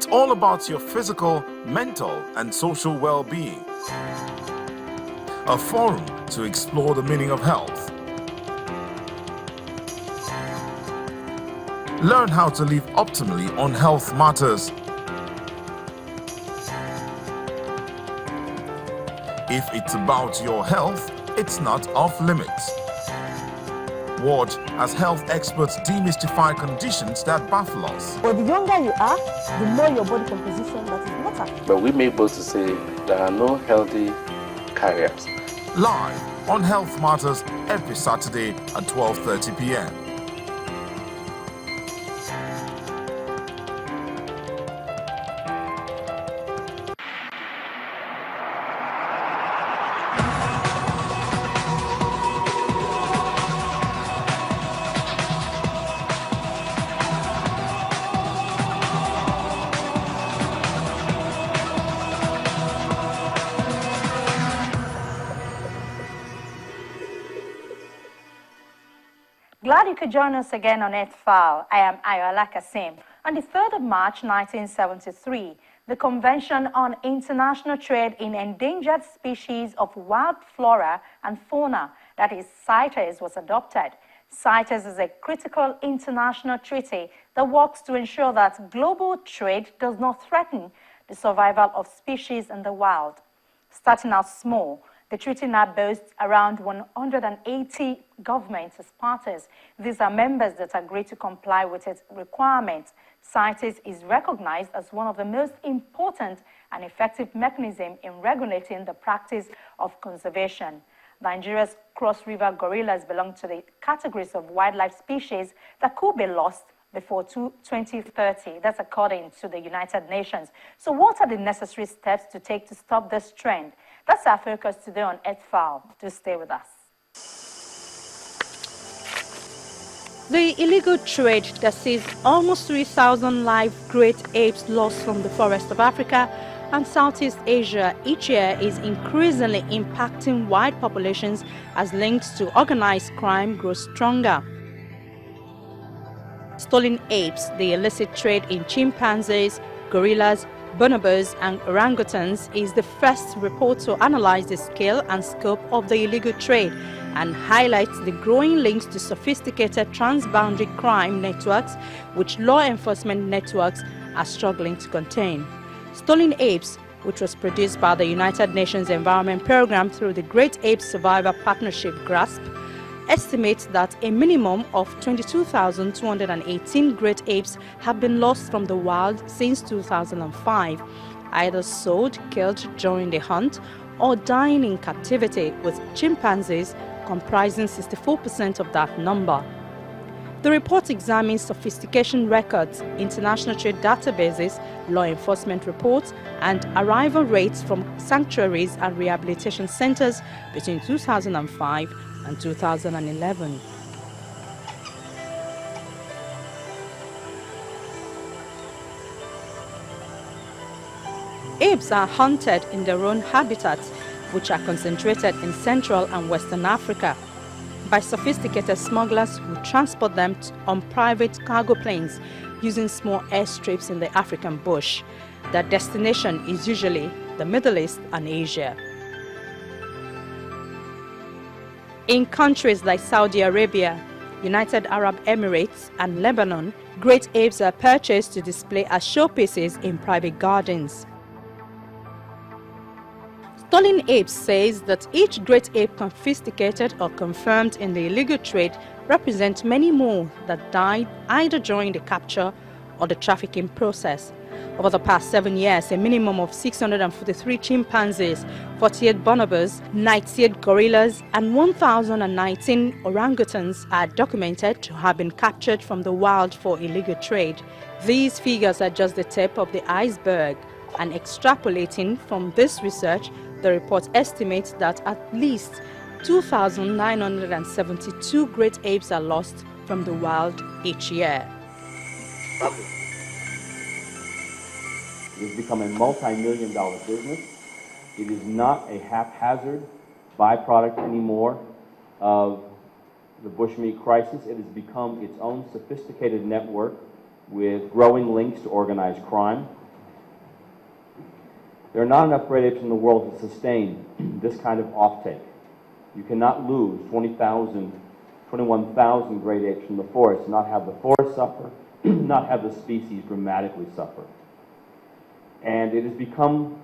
It's all about your physical, mental, and social well-being. A forum to explore the meaning of health. Learn how to live optimally on health matters. If it's about your health, it's not off limits. Watch as health experts demystify conditions that baffle us. But the younger you are, the more your body composition that is matter. But we may be able to say there are no healthy carriers. Live on Health Matters every Saturday at 12:30 p.m. Glad you could join us again on Earth File. I am Ayola Kasim. On the 3rd of March 1973, the Convention on International Trade in Endangered Species of Wild Flora and Fauna, that is CITES, was adopted. CITES is a critical international treaty that works to ensure that global trade does not threaten the survival of species in the wild. Starting out small, the treaty now boasts around 180 governments as parties. These are members that agree to comply with its requirements. CITES is recognized as one of the most important and effective mechanisms in regulating the practice of conservation. Nigeria's cross-river gorillas belong to the categories of wildlife species that could be lost before 2030. That's according to the United Nations. So what are the necessary steps to take to stop this trend? That's our focus today on Earth File. Do stay with us. The illegal trade that sees almost 3,000 live great apes lost from the forests of Africa and Southeast Asia each year is increasingly impacting wild populations as links to organized crime grow stronger. Stolen apes, the illicit trade in chimpanzees, gorillas, bonobos and orangutans, is the first report to analyze the scale and scope of the illegal trade and highlights the growing links to sophisticated transboundary crime networks which law enforcement networks are struggling to contain. Stolen Apes, which was produced by the United Nations Environment Programme through the Great Apes Survivor Partnership GRASP, estimates that a minimum of 22,218 great apes have been lost from the wild since 2005, either sold, killed during the hunt, or dying in captivity, with chimpanzees comprising 64% of that number. The report examines sophistication records, international trade databases, law enforcement reports, and arrival rates from sanctuaries and rehabilitation centers between 2005 and 2011. Apes are hunted in their own habitats, which are concentrated in Central and Western Africa, by sophisticated smugglers who transport them on private cargo planes using small airstrips in the African bush. Their destination is usually the Middle East and Asia. In countries like Saudi Arabia, United Arab Emirates and Lebanon, great apes are purchased to display as showpieces in private gardens. Stolen Apes says that each great ape confiscated or confirmed in the illegal trade represents many more that died either during the capture or the trafficking process. Over the past 7 years, a minimum of 643 chimpanzees, 48 bonobos, 98 gorillas, and 1,019 orangutans are documented to have been captured from the wild for illegal trade. These figures are just the tip of the iceberg, and extrapolating from this research, the report estimates that at least 2,972 great apes are lost from the wild each year. It's become a multi-million-dollar business. It is not a haphazard byproduct anymore of the bushmeat crisis. It has become its own sophisticated network with growing links to organized crime. There are not enough great apes in the world to sustain this kind of offtake. You cannot lose 21,000 great apes from the forest and not have the forest suffer, not have the species dramatically suffer. And it has become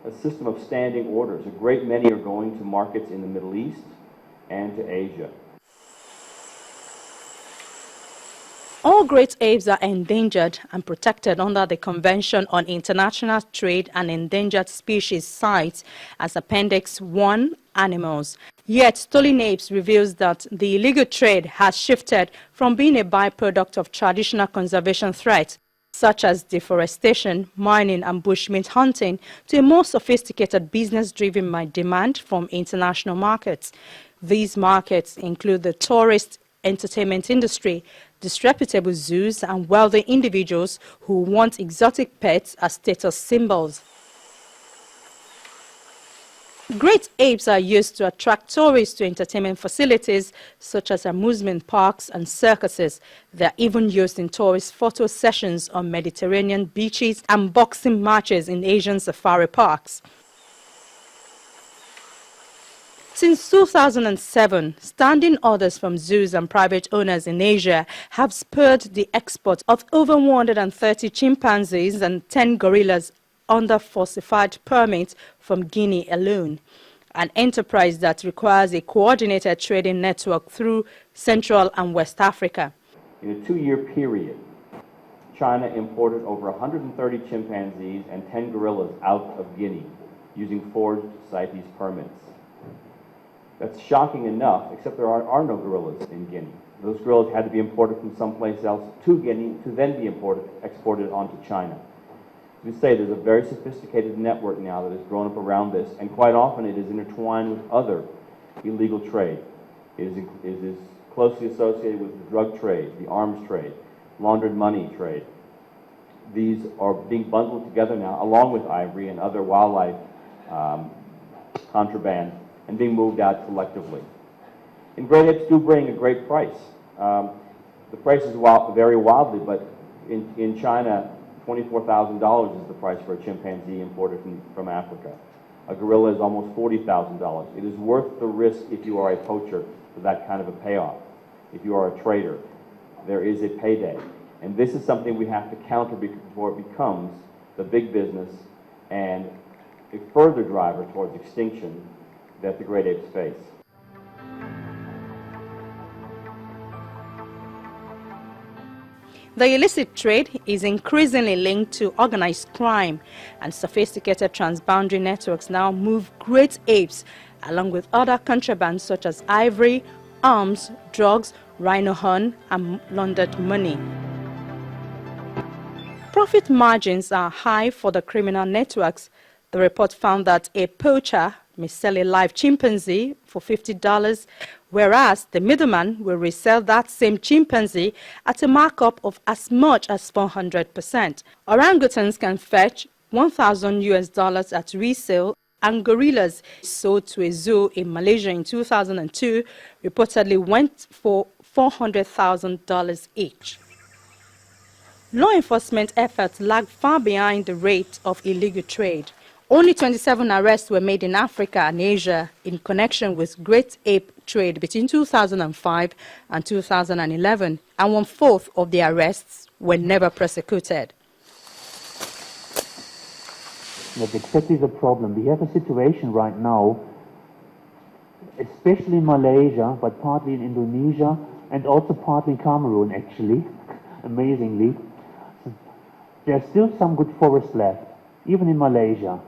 a system of standing orders. A great many are going to markets in the Middle East and to Asia. All great apes are endangered and protected under the Convention on International Trade and Endangered Species CITES as Appendix 1 Animals. Yet, Stolen Apes reveals that the illegal trade has shifted from being a byproduct of traditional conservation threats, such as deforestation, mining and bushmeat hunting, to a more sophisticated business driven by demand from international markets. These markets include the tourist entertainment industry, disreputable zoos and wealthy individuals who want exotic pets as status symbols. Great apes are used to attract tourists to entertainment facilities such as amusement parks and circuses. They are even used in tourist photo sessions on Mediterranean beaches and boxing matches in Asian safari parks. Since 2007, standing orders from zoos and private owners in Asia have spurred the export of over 130 chimpanzees and 10 gorillas under falsified permits from Guinea alone, an enterprise that requires a coordinated trading network through Central and West Africa. In a 2-year period, China imported over 130 chimpanzees and 10 gorillas out of Guinea using forged CITES permits. That's shocking enough, except there are no gorillas in Guinea. Those gorillas had to be imported from someplace else to Guinea to then be exported onto China. We say there's a very sophisticated network now that has grown up around this, and quite often it is intertwined with other illegal trade. It is closely associated with the drug trade, the arms trade, laundered money trade. These are being bundled together now, along with ivory and other wildlife contraband, and being moved out collectively. And great apes do bring a great price. The prices vary wildly, but in China, $24,000 is the price for a chimpanzee imported from Africa. A gorilla is almost $40,000. It is worth the risk if you are a poacher for that kind of a payoff. If you are a trader, there is a payday. And this is something we have to counter before it becomes the big business and a further driver towards extinction that the great apes face. The illicit trade is increasingly linked to organized crime, and sophisticated transboundary networks now move great apes along with other contraband such as ivory, arms, drugs, rhino horn and laundered money. Profit margins are high for the criminal networks. The report found that a poacher may sell a live chimpanzee for $50, whereas the middleman will resell that same chimpanzee at a markup of as much as 400%. Orangutans can fetch $1,000 at resale, and gorillas sold to a zoo in Malaysia in 2002 reportedly went for $400,000 each. Law enforcement efforts lag far behind the rate of illegal trade. Only 27 arrests were made in Africa and Asia in connection with great ape trade between 2005 and 2011, and 1/4 of the arrests were never prosecuted. That's exactly the problem. We have a situation right now, especially in Malaysia, but partly in Indonesia, and also partly in Cameroon, actually, amazingly. There's still some good forest left, even in Malaysia.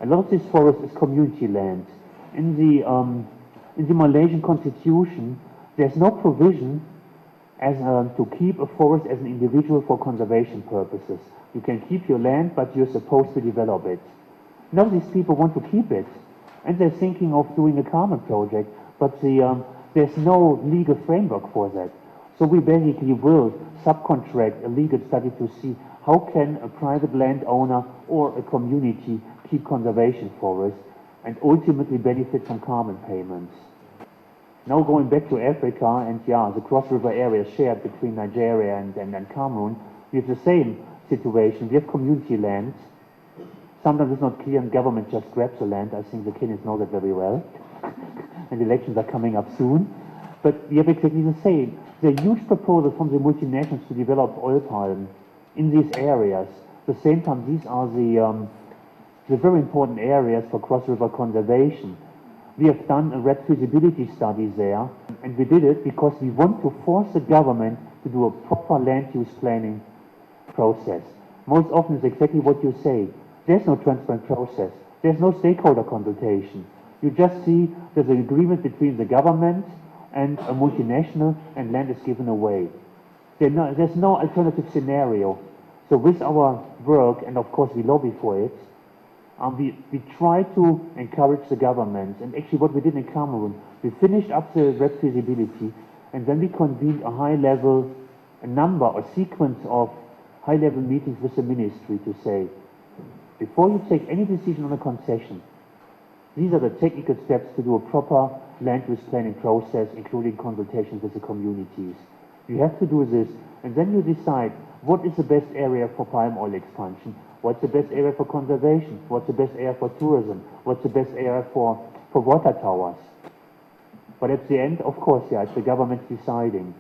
A lot of this forest is community land. In the Malaysian constitution, there's no provision to keep a forest as an individual for conservation purposes. You can keep your land, but you're supposed to develop it. Now these people want to keep it, and they're thinking of doing a carbon project, but there's no legal framework for that. So we basically will subcontract a legal study to see how can a private landowner or a community keep conservation forests and ultimately benefit from carbon payments. Now going back to Africa, and the cross-river area shared between Nigeria and Cameroon, we have the same situation. We have community land. Sometimes it's not clear and government just grabs the land. I think the Kenyans know that very well. And elections are coming up soon. But we have exactly the same. There are huge proposals from the multinationals to develop oil palm in these areas. At the same time, these are the very important areas for cross-river conservation. We have done a red feasibility study there, and we did it because we want to force the government to do a proper land use planning process. Most often it's exactly what you say. There's no transparent process. There's no stakeholder consultation. You just see there's an agreement between the government and a multinational, and land is given away. There's no alternative scenario. So with our work, and of course we lobby for it, we try to encourage the government. And actually what we did in Cameroon, we finished up the red feasibility, and then we convened a number or sequence of high-level meetings with the ministry to say, before you take any decision on a concession, these are the technical steps to do a proper land use planning process, including consultations with the communities. You have to do this, and then you decide what is the best area for palm oil expansion, what's the best area for conservation, what's the best area for tourism, what's the best area for water towers. But at the end, of course, yeah, it's the government deciding.